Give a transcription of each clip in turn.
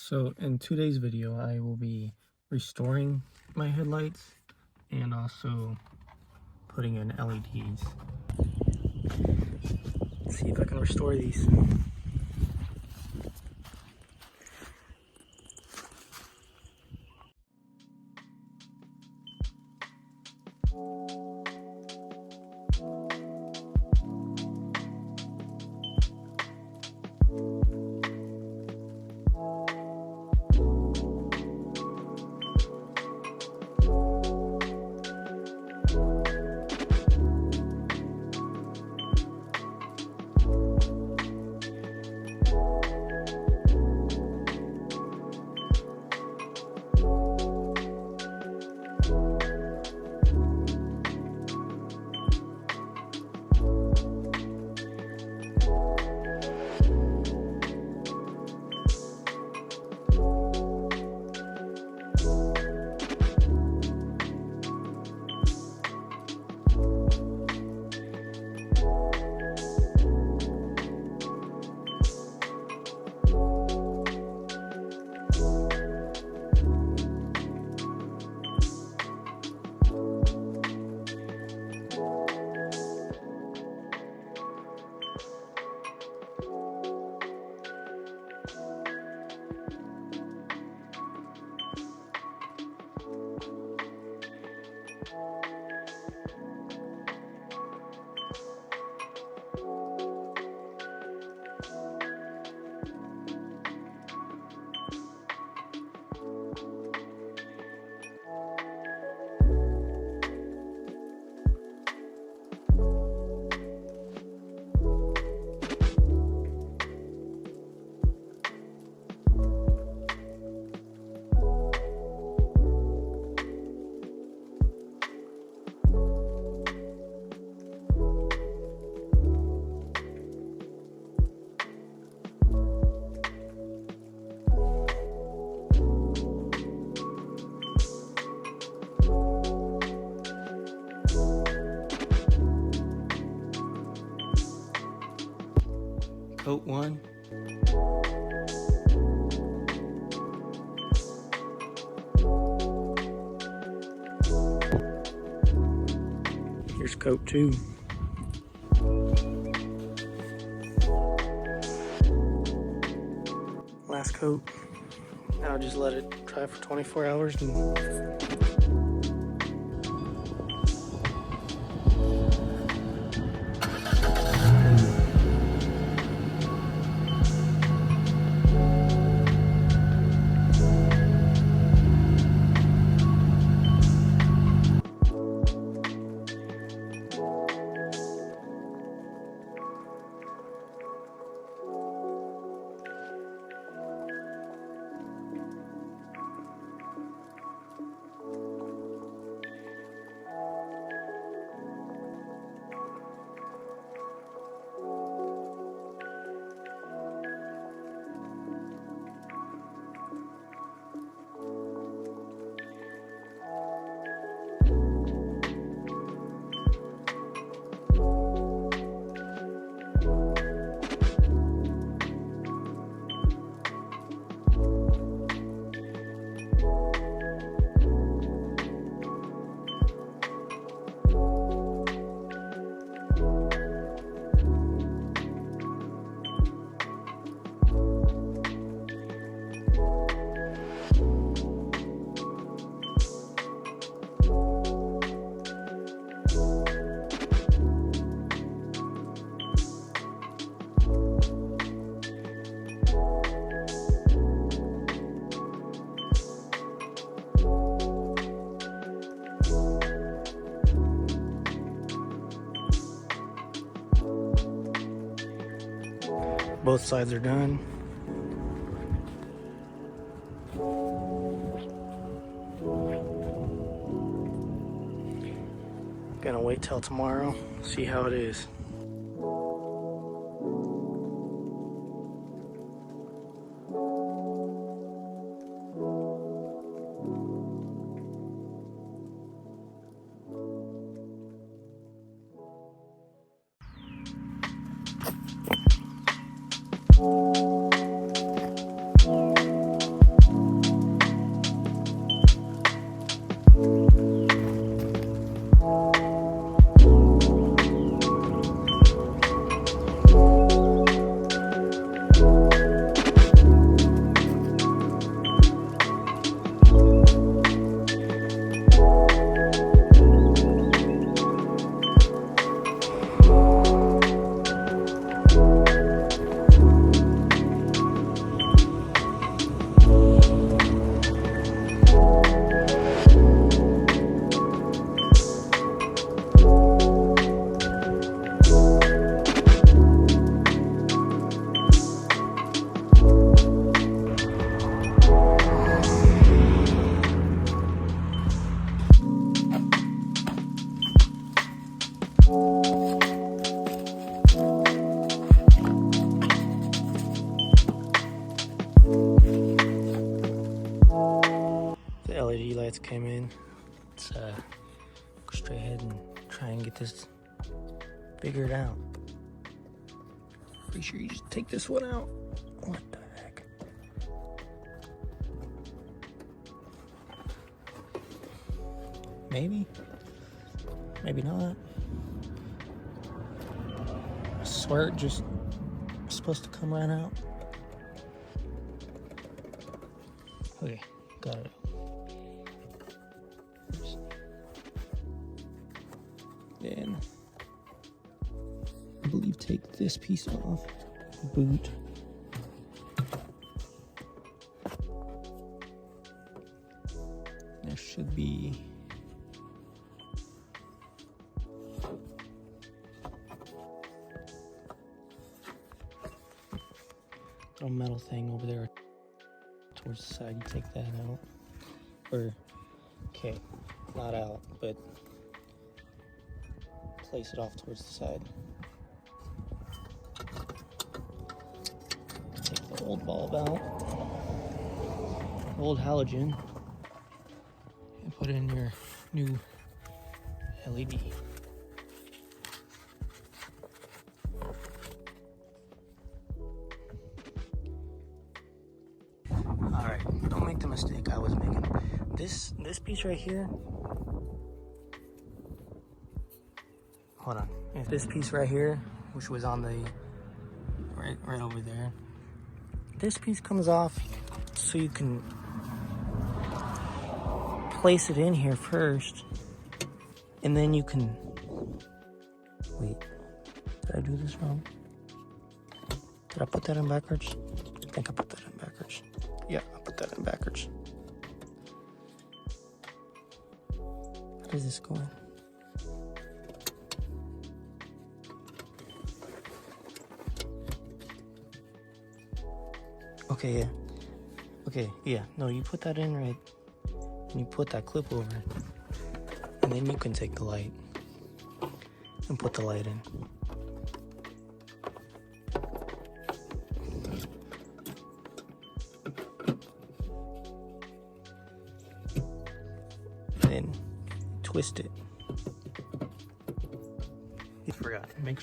So in today's video, I will be restoring my headlights and also putting in LEDs. Let's see if I can restore these. Coat 1. Here's coat 2. Last coat. Now I'll just let it dry for 24 hours and both sides are done. Gonna wait till tomorrow, see how it is. LED lights came in. Let's go straight ahead and try and get this figured out. Pretty sure you just take this one out. What the heck? Maybe? Maybe not. I swear it just was supposed to come right out. Okay, got it. Oops. Then I believe take this piece off. Boot. There should be a metal thing over there towards the side. You take that out. Or, okay, not out, but place it off towards the side. Take the old bulb out, old halogen, and put in your new LED. Alright, don't make the mistake I was making. This piece right here, hold on. If this piece right here, which was on the right over there, this piece comes off so you can place it in here first, and then you can wait. Did I do this wrong? Did I put that in backwards? I think I put that in backwards. Yeah, I put that in backwards. How does this go in? Okay, yeah. Okay, yeah. No, you put that in right, and you put that clip over it, and then you can take the light and put the light in. Then twist it. I forgot. Make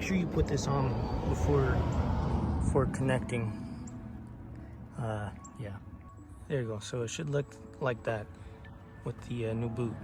sure you put this on before connecting. Yeah, there you go. So it should look like that with the new boot.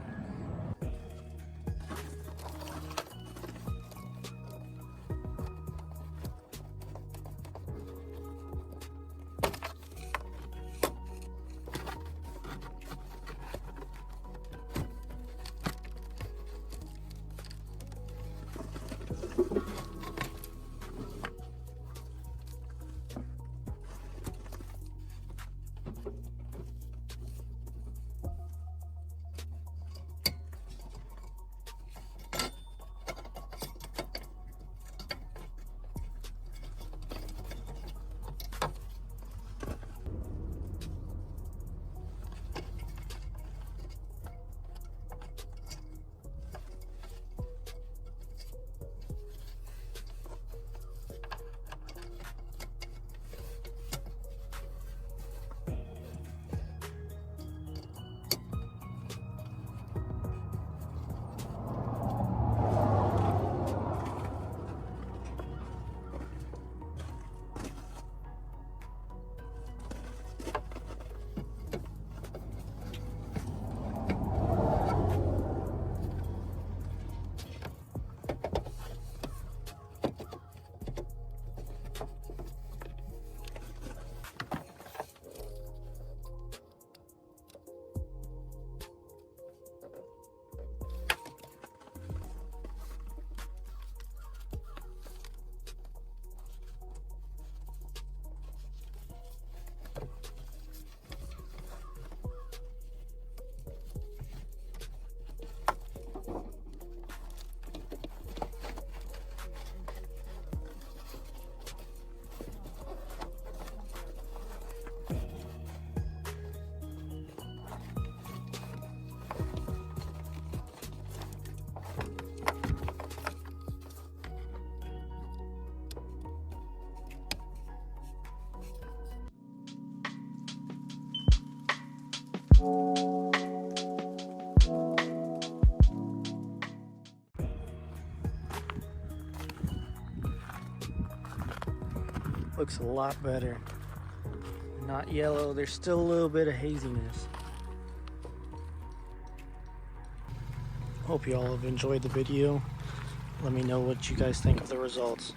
Looks a lot better. Not yellow, there's still a little bit of haziness. Hope you all have enjoyed the video. Let me know what you guys think of the results.